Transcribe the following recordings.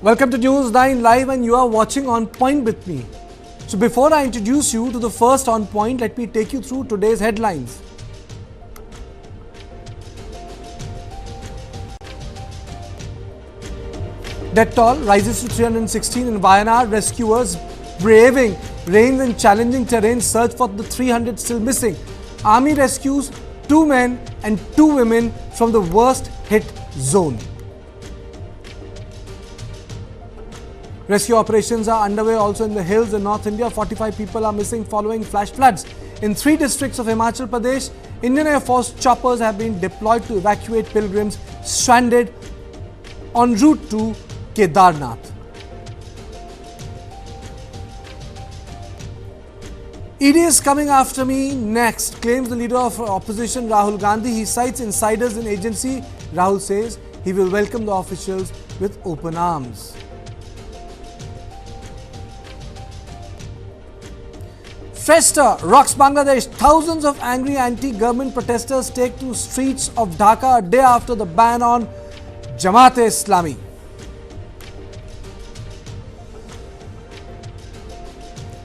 Welcome to News 9 Live and you are watching On Point with me. So before I introduce you to the first On Point, let me take you through today's headlines. Death toll rises to 316 in Wayanad. Rescuers braving rains and challenging terrain search for the 300 still missing. Army rescues 2 men and 2 women from the worst hit zone. Rescue operations are underway also in the hills in North India. 45 people are missing following flash floods. In 3 districts of Himachal Pradesh, Indian Air Force choppers have been deployed to evacuate pilgrims stranded en route to Kedarnath. ED is coming after me next, claims the leader of opposition Rahul Gandhi. He cites insiders in agency. Rahul says he will welcome the officials with open arms. Festa rocks Bangladesh. Thousands of angry anti-government protesters take to streets of Dhaka a day after the ban on Jamaat-e-Islami.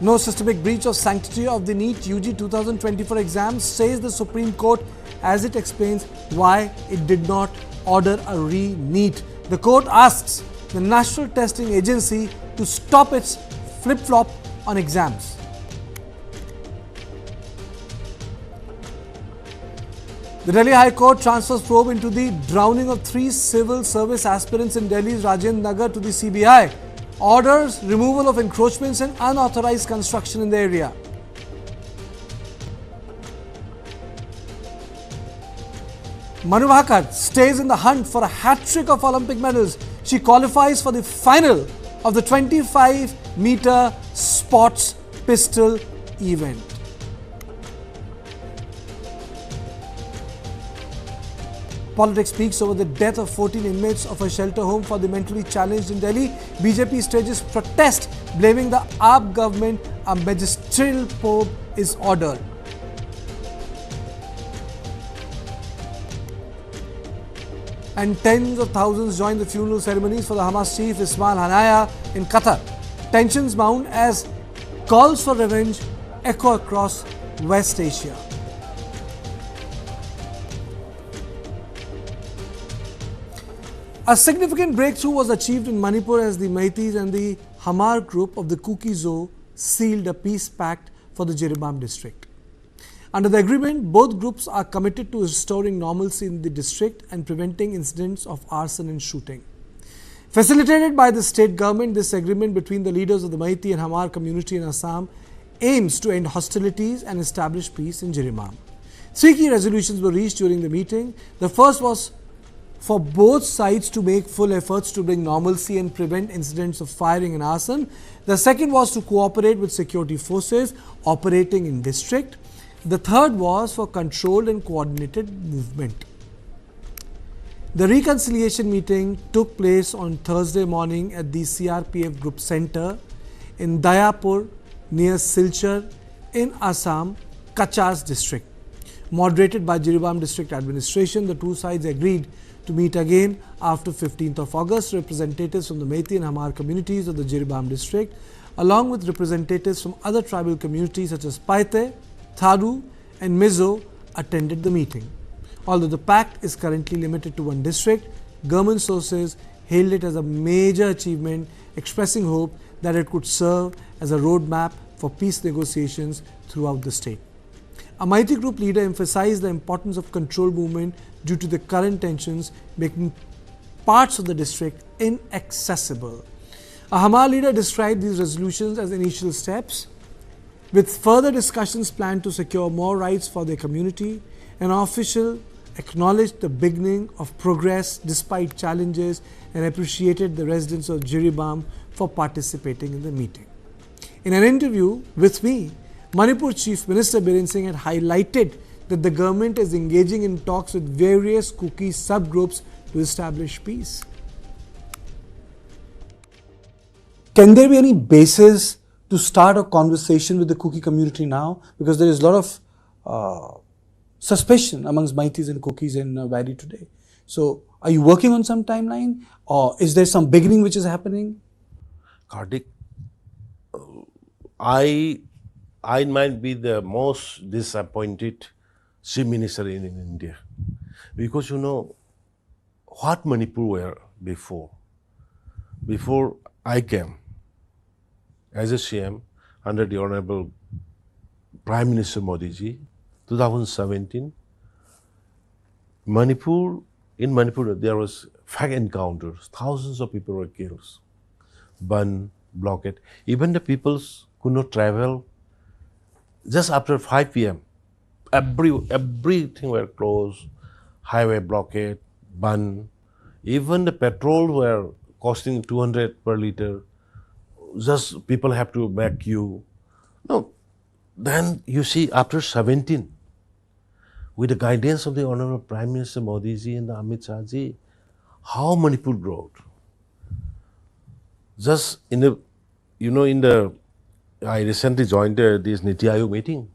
No systemic breach of sanctity of the NEET UG 2024 exams, says the Supreme Court as it explains why it did not order a re-NEET. The court asks the National Testing Agency to stop its flip-flop on exams. The Delhi High Court transfers probe into the drowning of 3 civil service aspirants in Delhi's Rajendra Nagar to the CBI. Orders removal of encroachments and unauthorized construction in the area. Manu Bhaker stays in the hunt for a hat-trick of Olympic medals. She qualifies for the final of the 25-meter sports pistol event. Politics speaks over the death of 14 inmates of a shelter home for the mentally challenged in Delhi. BJP stages protest, blaming the AAP government. A magisterial probe is ordered. And tens of thousands join the funeral ceremonies for the Hamas chief Ismail Haniyeh in Qatar. Tensions mount as calls for revenge echo across West Asia. A significant breakthrough was achieved in Manipur as the Meiteis and the HMAR group of the Kuki-Zo sealed a peace pact for the Jiribam district. Under the agreement, both groups are committed to restoring normalcy in the district and preventing incidents of arson and shooting. Facilitated by the state government, this agreement between the leaders of the Meitei and Hmar community in Assam aims to end hostilities and establish peace in Jiribam. 3 key resolutions were reached during the meeting. The first was for both sides to make full efforts to bring normalcy and prevent incidents of firing and arson. The second was to cooperate with security forces operating in district. The third was for controlled and coordinated movement. The reconciliation meeting took place on Thursday morning at the CRPF Group Center in Dayapur near Silchar in Assam, Kachas district. Moderated by Jiribam district administration, the 2 sides agreed to meet again after 15th of August. Representatives from the Meitei and Hmar communities of the Jiribam district, along with representatives from other tribal communities such as Paite, Tharu and Mizo, attended the meeting. Although the pact is currently limited to 1 district, government sources hailed it as a major achievement, expressing hope that it could serve as a roadmap for peace negotiations throughout the state. A Meitei group leader emphasized the importance of control movement due to the current tensions making parts of the district inaccessible. A Hmar leader described these resolutions as initial steps, with further discussions planned to secure more rights for their community. An official acknowledged the beginning of progress despite challenges and appreciated the residents of Jiribam for participating in the meeting. In an interview with me, Manipur Chief Minister Biren Singh had highlighted that the government is engaging in talks with various KUKI subgroups to establish peace. Can there be any basis to start a conversation with the KUKI community now? Because there is a lot of suspicion amongst Meiteis and Kukis in Valley today. So are you working on some timeline, or is there some beginning which is happening? Kartik, I might be the most disappointed chief minister in India, because you know what Manipur were before. Before I came as a CM under the Honorable Prime Minister Modi ji, 2017, in Manipur there was fake encounters. Thousands of people were killed, burned, blocked. Even the peoples could not travel. Just after 5 p.m., everything were closed, highway blockade, burned. Even the petrol were costing 200 per liter. Just people have to make queue. No, then you see after 17, with the guidance of the Honorable Prime Minister Modi ji and the Amit Shah ji, how Manipur growed. Just in the, I recently joined this Niti Aayog meeting.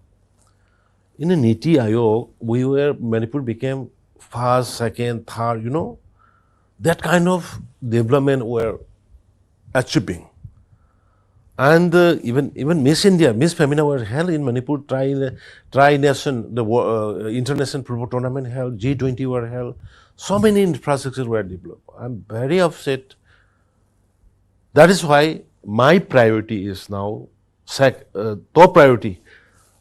In the Niti Aayog, Manipur became first, second, third, that kind of development were achieving. And even Miss India, Miss Femina were held in Manipur, tri-nation, the international football tournament held, G20 were held. So many infrastructures were developed. I'm very upset. That is why my priority is now top priority.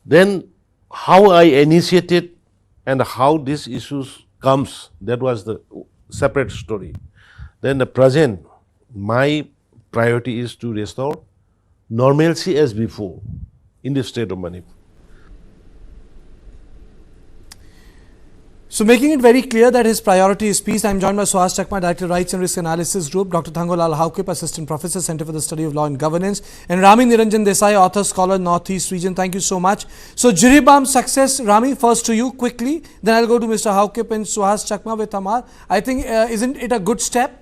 Then how I initiated and how these issues comes, that was the separate story. Then the present, my priority is to restore normalcy as before in the state of Manipur. So making it very clear that his priority is peace, I am joined by Suhas Chakma, Director Rights and Risk Analysis Group, Dr. Thangolal Haukip, Assistant Professor, Center for the Study of Law and Governance, and Rami Niranjan Desai, Author, Scholar, Northeast Region. Thank you so much. So Jiribam success, Rami, first to you quickly, then I'll go to Mr. Haukip and Suhas Chakma with Hmar. I think, isn't it a good step?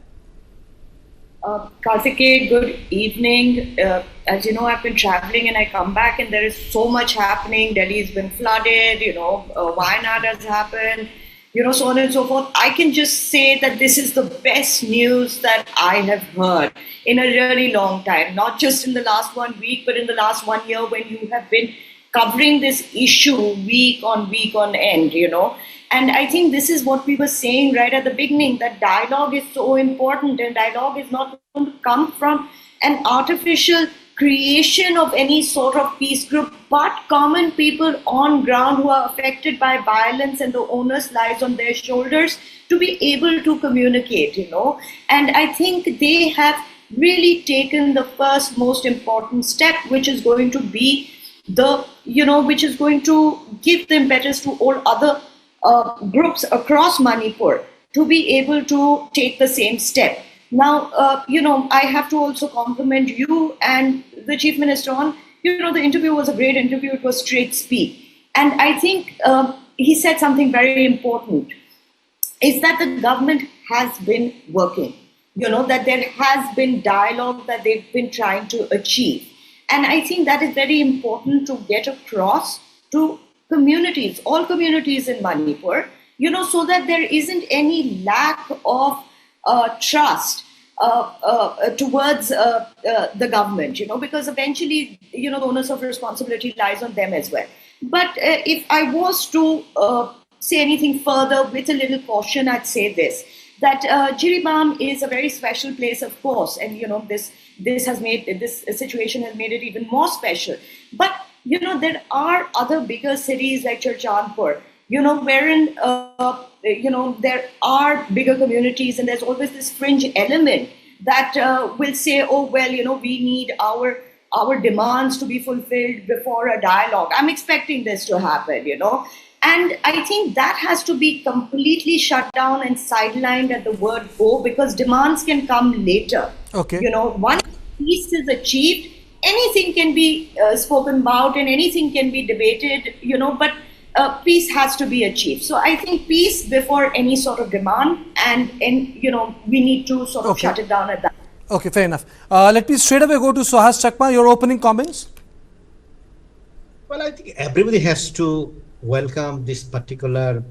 Karthikeya, good evening. As you know, I've been traveling and I come back and there is so much happening. Delhi's been flooded, Wayanad has happened, so on and so forth. I can just say that this is the best news that I have heard in a really long time, not just in the last 1 week, but in the last 1 year when you have been covering this issue week on end, And I think this is what we were saying right at the beginning, that dialogue is so important, and dialogue is not going to come from an artificial creation of any sort of peace group, but common people on ground who are affected by violence, and the onus lies on their shoulders to be able to communicate, And I think they have really taken the first most important step, which is going to be which is going to give the impetus to all other groups across Manipur to be able to take the same step. Now, I have to also compliment you and the Chief Minister on, the interview was a great interview. It was straight speak. And I think he said something very important, is that the government has been working, that there has been dialogue that they've been trying to achieve. And I think that is very important to get across to communities, all communities in Manipur, so that there isn't any lack of trust towards the government, because eventually, the onus of responsibility lies on them as well. But if I was to say anything further with a little caution, I'd say this, that Jiribam is a very special place, of course, and this situation has made it even more special. But there are other bigger cities like Churchandpur, wherein there are bigger communities, and there's always this fringe element that will say, oh well, we need our demands to be fulfilled before a dialogue. I'm expecting this to happen, And I think that has to be completely shut down and sidelined at the word go, because demands can come later. Okay. Once peace is achieved, anything can be spoken about and anything can be debated, but peace has to be achieved. So I think peace before any sort of demand, and we need to sort of shut it down at that. Okay, fair enough. Let me straight away go to Suhas Chakma. Your opening comments? Well, I think everybody has to welcome this particular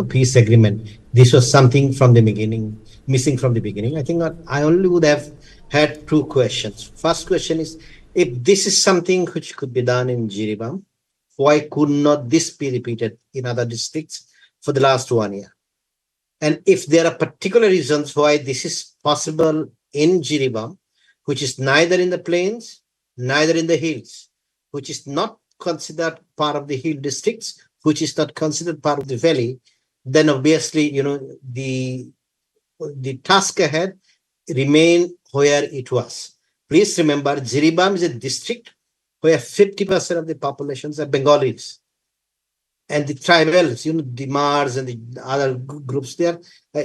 peace agreement. This was something from the beginning, missing from the beginning. I think I only would have had two questions. First question is, if this is something which could be done in Jiribam, why could not this be repeated in other districts for the last 1 year? And if there are particular reasons why this is possible in Jiribam, which is neither in the plains, neither in the hills, which is not considered part of the hill districts, which is not considered part of the valley, then obviously, the task ahead remain where it was. Please remember, Jiribam is a district where 50% of the populations are Bengalis. And the tribals, the Mars and the other groups there,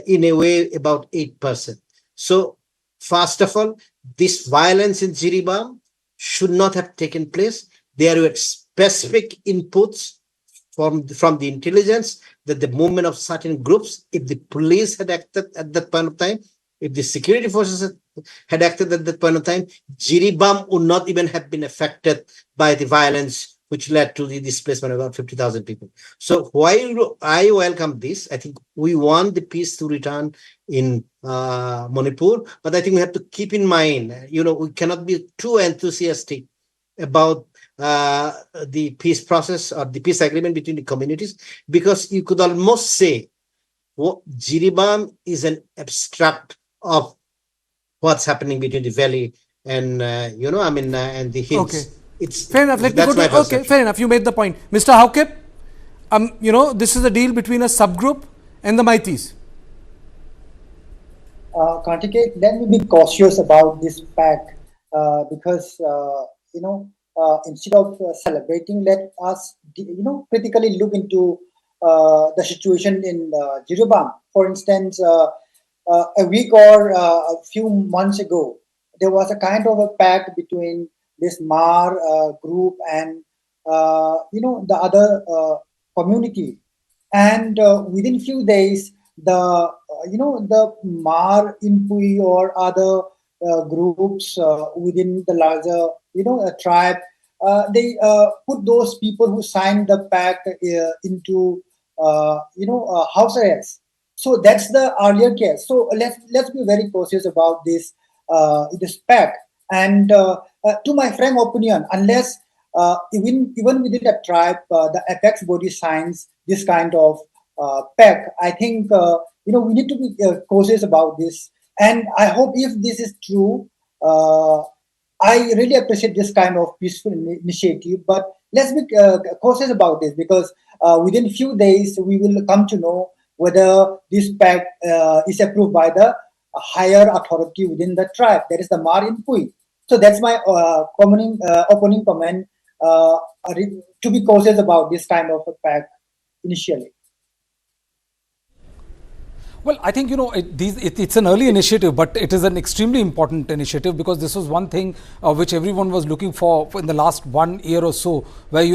in a way, about 8%. So, first of all, this violence in Jiribam should not have taken place. There were specific inputs from the intelligence that the movement of certain groups, if the police had acted at that point of time, if the security forces had acted at that point of time, Jiribam would not even have been affected by the violence which led to the displacement of about 50,000 people. So while I welcome this, I think we want the peace to return in Manipur, but I think we have to keep in mind, we cannot be too enthusiastic about the peace process or the peace agreement between the communities, because you could almost say Jiribam is an abstract of what's happening between the valley and and the hills. Okay. Fair enough. Let me go to, okay, fair enough. You made the point. Mr. Haukip, this is a deal between a subgroup and the Meiteis. Karthikeya, let me be cautious about this pact because, instead of celebrating, let us, critically look into the situation in Jiribam. For instance, a week or a few months ago, there was a kind of a pact between this Mar group and the other community, and within few days, the Mar Inpui or other groups within the larger tribe, they put those people who signed the pact into house arrest. So that's the earlier case. So let's be very cautious about this pact. And to my frank opinion, unless even within the tribe, the apex body signs this kind of pact, I think we need to be cautious about this. And I hope if this is true, I really appreciate this kind of peaceful initiative. But let's be cautious about this, because within few days we will come to know whether this pact is approved by the higher authority within the tribe, that is the Mar Inpui. So that's my opening comment, to be cautious about this kind of a pact initially. Well, I think, it's an early initiative, but it is an extremely important initiative, because this was one thing which everyone was looking for in the last 1 year or so, where,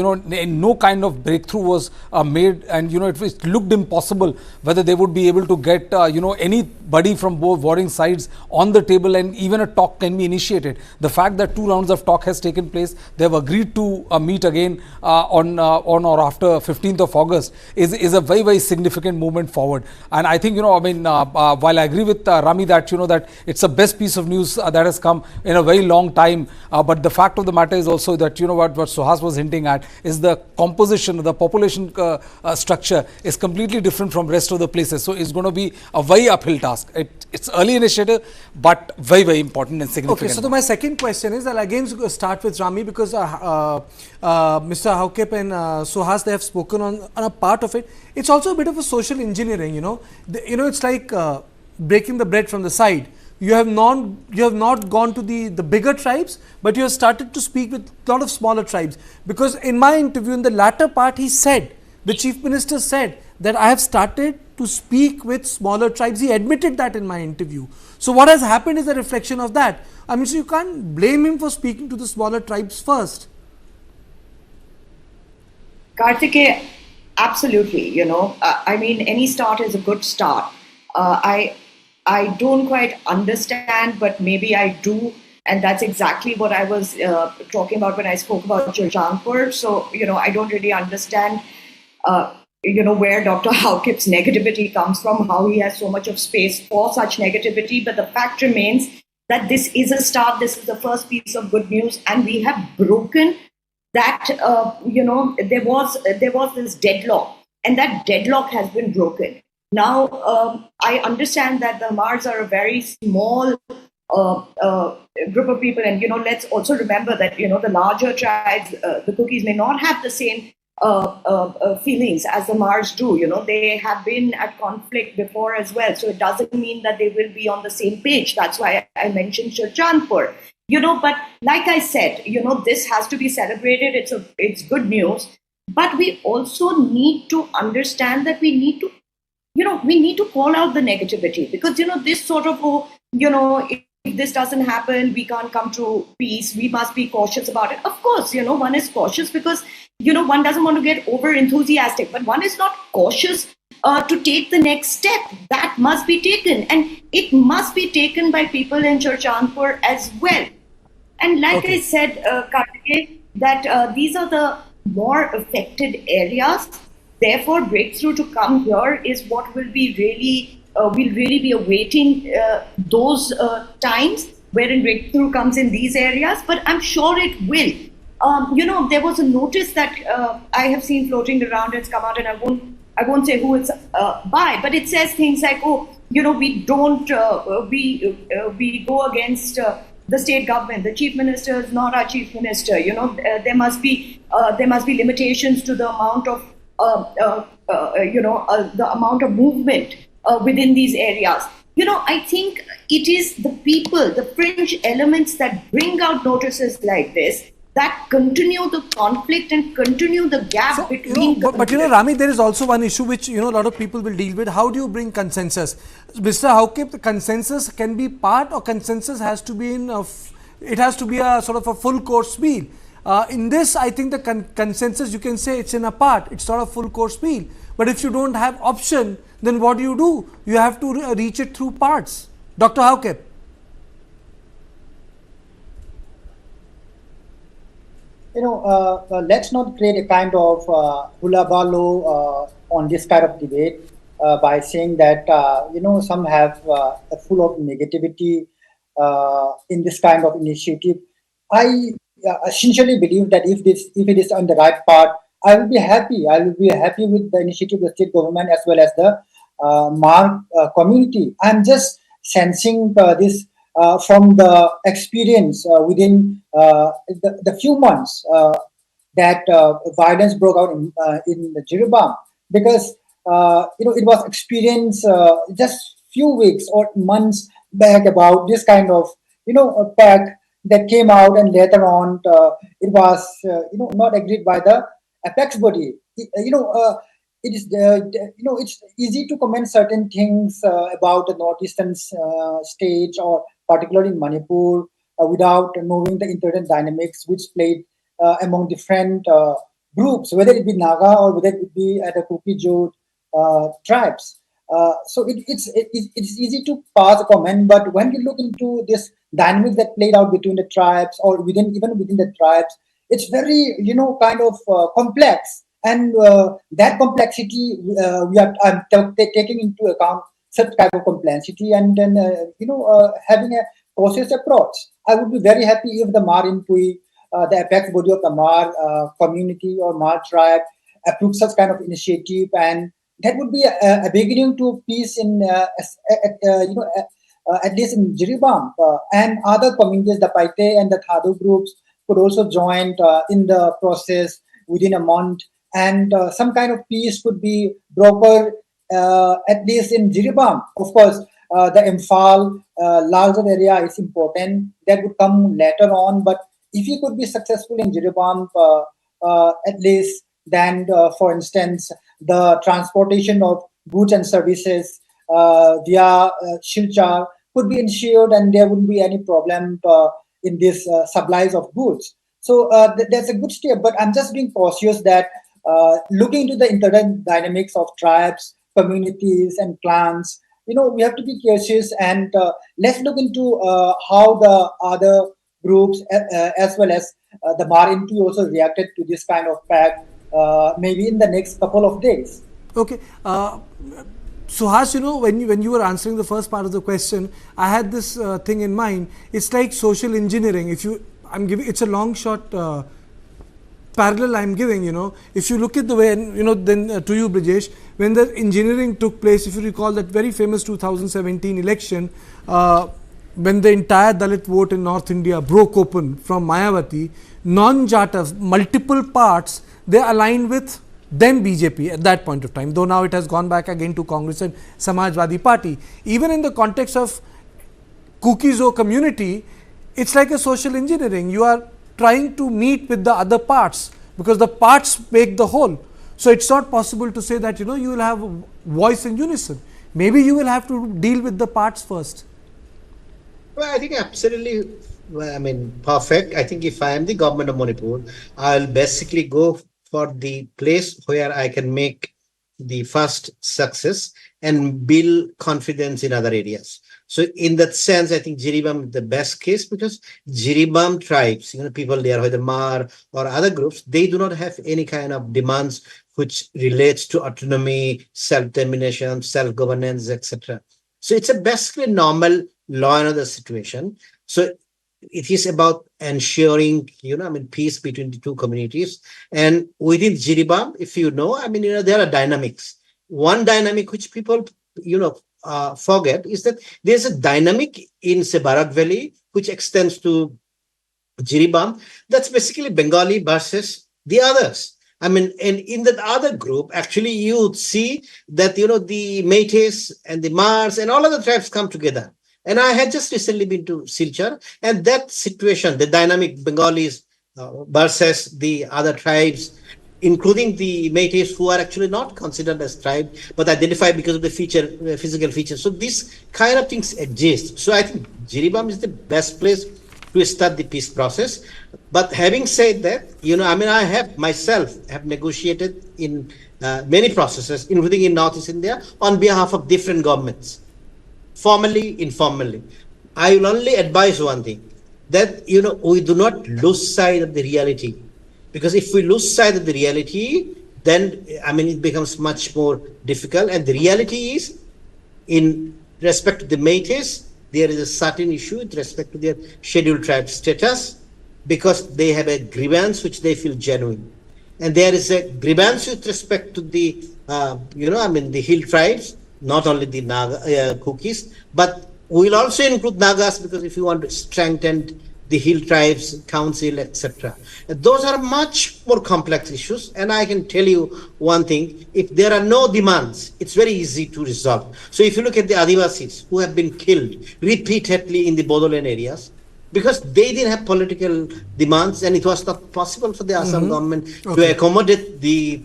no kind of breakthrough was made, and, it looked impossible whether they would be able to get, anybody from both warring sides on the table, and even a talk can be initiated. The fact that 2 rounds of talk has taken place, they have agreed to meet again on or after 15th of August is a very, very significant movement forward. And I think, while I agree with Rami that, that it's the best piece of news that has come in a very long time, but the fact of the matter is also that, what Suhas was hinting at is the composition, the population structure is completely different from rest of the places. So it's going to be a very uphill task. It's early initiative, but very, very important and significant. Okay, so my second question is, I'll again start with Rami, because Mr. Haukip and Suhas, they have spoken on a part of it. It's also a bit of a social engineering, it's like breaking the bread from the side. You have not gone to the bigger tribes, but you have started to speak with a lot of smaller tribes. Because in my interview, in the latter part, the Chief Minister said that I have started to speak with smaller tribes. He admitted that in my interview. So what has happened is a reflection of that. So you can't blame him for speaking to the smaller tribes first. Karthikeya, absolutely, any start is a good start. I don't quite understand, but maybe I do. And that's exactly what I was talking about when I spoke about Jampur. So, I don't really understand, where Dr. Haukip's negativity comes from, how he has so much of space for such negativity. But the fact remains that this is a start. This is the first piece of good news, and we have broken that. There was this deadlock, and that deadlock has been broken. Now, I understand that the Hmars are a very small group of people, and let's also remember that the larger tribes, the Kukis, may not have the same feelings as the Hmars do. They have been at conflict before as well, so it doesn't mean that they will be on the same page. That's why I mentioned Shurjanpur. But like I said, this has to be celebrated. It's good news, but we also need to understand that we need to call out the negativity, because this sort of if this doesn't happen, we can't come to peace. We must be cautious about it. Of course, one is cautious because one doesn't want to get over enthusiastic, but one is not cautious to take the next step. That must be taken, and it must be taken by people in Shurjanpur as well. And like I said, Karthikeya, that these are the more affected areas. Therefore, breakthrough to come here is what will be really. We'll really be awaiting those times wherein breakthrough comes in these areas, but I'm sure it will. There was a notice that I have seen floating around. It's come out, and I won't say who it's by, but it says things like, we don't, we go against the state government. The chief minister is not our chief minister. There must be limitations to the amount of, the amount of movement within these areas. I think it is the people, the fringe elements that bring out notices like this, that continue the conflict and continue the gap between. But Rami, there is also one issue which a lot of people will deal with. How do you bring consensus, Mr. Haukip? The consensus can be part, or consensus has to be it has to be a sort of a full course meal. In this, I think the consensus, you can say it's in a part. It's not a full course meal. But if you don't have option, then what do? You have to reach it through parts. Dr. Haukip. Let's not create a kind of hula on this kind of debate by saying that, some have full of negativity in this kind of initiative. I essentially believe that if it is on the right path, I will be happy. I will be happy with the initiative of the state government as well as the Hmar community. I'm just sensing this from the experience within the few months that violence broke out in the Jiribam, because it was experienced just few weeks or months back about this kind of a pact that came out, and later on it was not agreed by the apex body. It is it's easy to comment certain things about the northeastern states, or particularly in Manipur, without knowing the internal dynamics which played among different groups, whether it be Naga or whether it be at the Kuki-Zo tribes. So it's easy to pass a comment, but when you look into this dynamics that played out between the tribes, or even within the tribes, it's very kind of complex, and that complexity I'm taking into account such type of complexity, and then having a cautious approach. I would be very happy if the Hmar in Pui, the apex body of the Hmar community or Hmar tribe, approve such kind of initiative, and that would be a beginning to peace in at least in Jiribam, and other communities, the Meitei and the Thadu groups could also join in the process within a month, and some kind of peace could be brokered at least in Jiribam. Of course, the Imphal larger area is important. That would come later on, but if you could be successful in Jiribam, at least, then for instance, the transportation of goods and services via Shilchar could be ensured, and there wouldn't be any problem in this supplies of goods. So that's a good step, but I'm just being cautious that looking into the internal dynamics of tribes, communities, and clans, we have to be cautious, and let's look into how the other groups as well as the Hmar also reacted to this kind of pact, maybe in the next couple of days. Okay. Suhas, when you were answering the first part of the question, I had this thing in mind. It's like social engineering. It's a long shot parallel I'm giving. If you look at the way, then to you, Brijesh, when the engineering took place, if you recall that very famous 2017 election, when the entire Dalit vote in North India broke open from Mayawati, non-Jatas, multiple parts, they aligned with then BJP at that point of time, though now it has gone back again to Congress and Samajwadi Party. Even in the context of Kuki-Zo community, it's like a social engineering. You are trying to meet with the other parts because the parts make the whole. So it's not possible to say that you will have a voice in unison. Maybe you will have to deal with the parts first. Well, I think absolutely, perfect. I think if I am the government of Manipur, I'll basically go for the place where I can make the first success and build confidence in other areas. So in that sense, I think Jiribam is the best case because Jiribam tribes, people there, whether Mar or other groups, they do not have any kind of demands which relates to autonomy, self-determination, self-governance, etc. So it's a basically normal law and order situation. So it is about ensuring, peace between the two communities. And within Jiribam, if there are dynamics. One dynamic which people, forget is that there's a dynamic in Barak Valley which extends to Jiribam. That's basically Bengali versus the others. And in that other group, actually, you would see that, the Meiteis and the Hmars and all other tribes come together. And I had just recently been to Silchar, and that situation, the dynamic Bengalis versus the other tribes, including the Meiteis who are actually not considered as tribe, but identified because of the physical features. So these kind of things exist. So I think Jiribam is the best place to start the peace process. But having said that, I have myself negotiated in many processes, including in Northeast India, on behalf of different governments. Formally, informally. I will only advise one thing, that, we do not lose sight of the reality. Because if we lose sight of the reality, then, it becomes much more difficult. And the reality is, in respect to the Meiteis, there is a certain issue with respect to their scheduled tribe status, because they have a grievance which they feel genuine. And there is a grievance with respect to the, the hill tribes, not only the Naga Kukis, but we'll also include Nagas, because if you want to strengthen the hill tribes council, etc. Those are much more complex issues. And I can tell you one thing, if there are no demands, it's very easy to resolve. So if you look at the Adivasis who have been killed repeatedly in the Bodoland areas, because they didn't have political demands, and it was not possible for the Assam government to accommodate the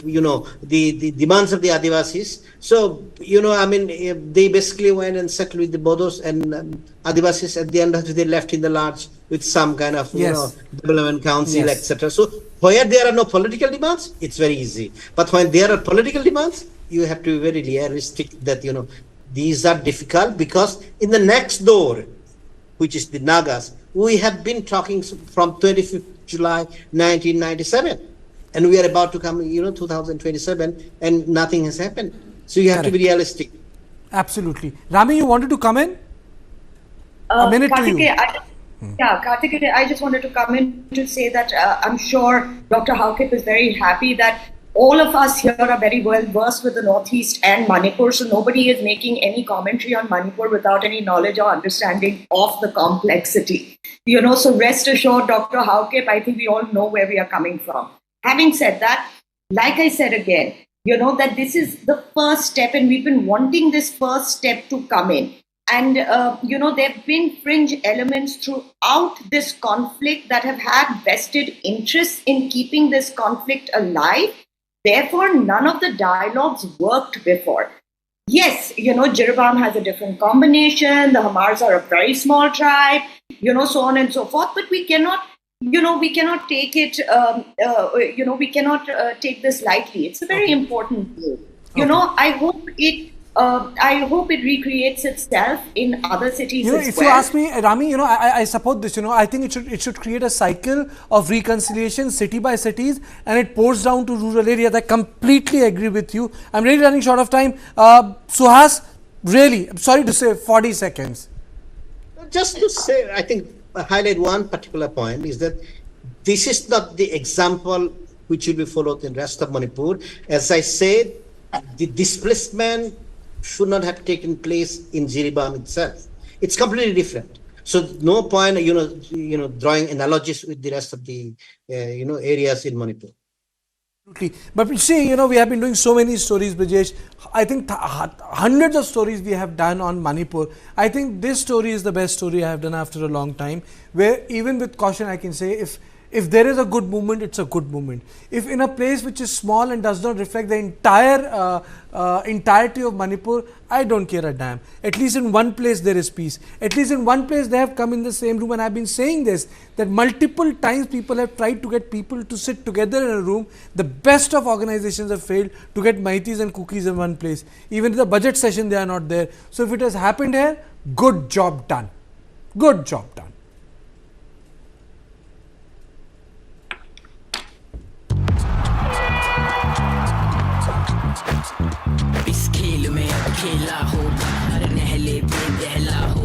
demands of the Adivasis. So, they basically went and settled with the Bodos and Adivasis. At the end of the day, left in the lodge with some kind of, development council, etc. So, where there are no political demands, it's very easy. But when there are political demands, you have to be very realistic that, these are difficult, because in the next door, which is the Nagas, we have been talking from 25th July 1997, and we are about to come, 2027, and nothing has happened. So you have to be realistic. Absolutely. Rami, you wanted to come in? A minute to you. Karthikeya, I just wanted to come in to say that I'm sure Dr. Haukip is very happy that all of us here are very well versed with the Northeast and Manipur, so nobody is making any commentary on Manipur without any knowledge or understanding of the complexity. So rest assured, Dr. Haukip, I think we all know where we are coming from. Having said that, like I said again, that this is the first step, and we've been wanting this first step to come in. And, there have been fringe elements throughout this conflict that have had vested interests in keeping this conflict alive. Therefore, none of the dialogues worked before. Yes, Jiribam has a different combination. The Hmars are a very small tribe, so on and so forth. But we cannot, take it, we cannot take this lightly. It's a very important deal. I hope it I hope it recreates itself in other cities as if well. you ask me, Rami, I support this. I think it should create a cycle of reconciliation, city by cities, and it pours down to rural areas. I completely agree with you. I'm really running short of time. Suhas, really, I'm sorry to say, 40 seconds. Just to say, I think highlight one particular point is that this is not the example which will be followed in rest of Manipur. As I said, the displacement should not have taken place in Jiribam itself. It's completely different. So no point, drawing analogies with the rest of the, areas in Manipur. Absolutely. But you see, we have been doing so many stories, Brijesh. I think hundreds of stories we have done on Manipur. I think this story is the best story I have done after a long time, where even with caution I can say, if there is a good movement, it's a good movement. If in a place which is small and does not reflect the entirety of Manipur, I don't care a damn. At least in one place there is peace. At least in one place they have come in the same room, and I have been saying this, that multiple times people have tried to get people to sit together in a room. The best of organizations have failed to get Meiteis and Kukis in one place. Even in the budget session they are not there. So if it has happened here, good job done. Good job done. इस खेल में अकेला हो, हर नहले पे दहला हो।